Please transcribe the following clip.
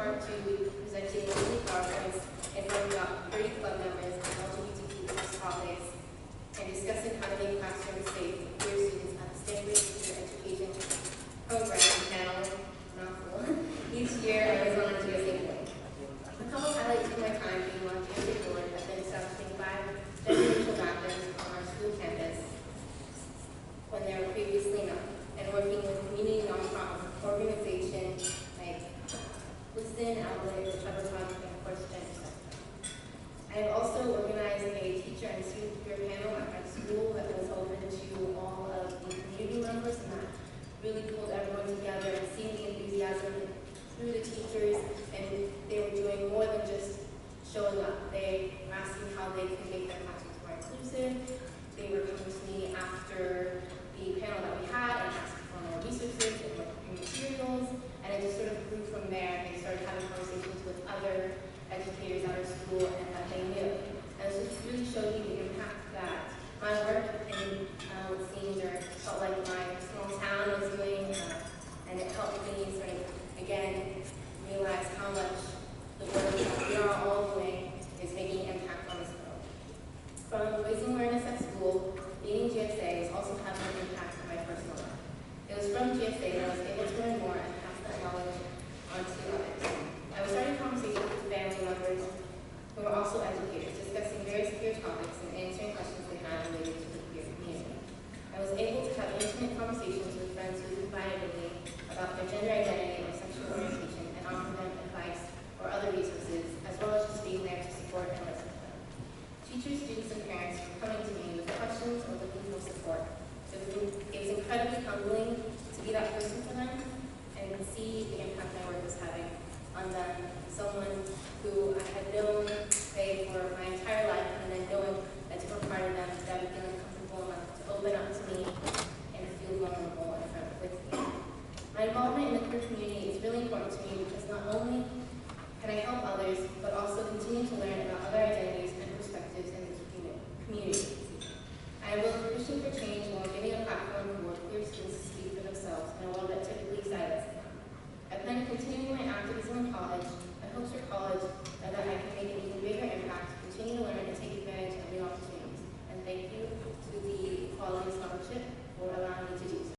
part two, we presented weekly PowerPoints informing about 30 club members on LGBTQ topics and discussing how to make classrooms safe for queer students at the Stanford Teacher Education Program panel. Mouthful. Each year I was on a GSA board. A couple highlights from my time being on GSA board have been establishing 5 gender-neutral bathrooms on our school campus when there were previously none, and working with community nonprofit organizations like Listen, Outlet, the Trevor Project, and of course Gender Spectrum. I have also organized a teacher and student peer panel at my school that was open to all of the community members, and that really pulled everyone together and seeing the enthusiasm through the teachers, and they were doing more than just showing up. They were asking how they can make their classrooms more inclusive. They were coming to me after the panel that we had and asking for more resources and more materials, and it just sort of grew from there. They started having conversations with other educators at our school and that they knew. And so it really showed me the impact that my work in scenes or felt like my small town was doing, and it helped me sort of, again, realize how much the work that we are all doing is making an impact on this world. From raising awareness at school, leading GSA has also had an impact on my personal life. It was from GSA that I was able to learn more and pass that knowledge on to others. I was starting conversations with family members who were also educators, discussing various queer topics and answering questions they had related to the queer community. I was able to have intimate conversations with friends who confided in me about their gender identity or sexual orientation and offer them advice or other resources, as well as just being there to support and listen to them. Teachers, students, and parents were coming to me with questions or looking for support. It was incredibly humbling to be that person for them and see the impact my work was having on them. Someone who I had known, say, for my entire life, and then knowing that to be part of them, that would feel comfortable enough to open up to me and feel vulnerable in front with me. My involvement in the queer community is really important to me because not only can I help others, but also continue to learn about other identities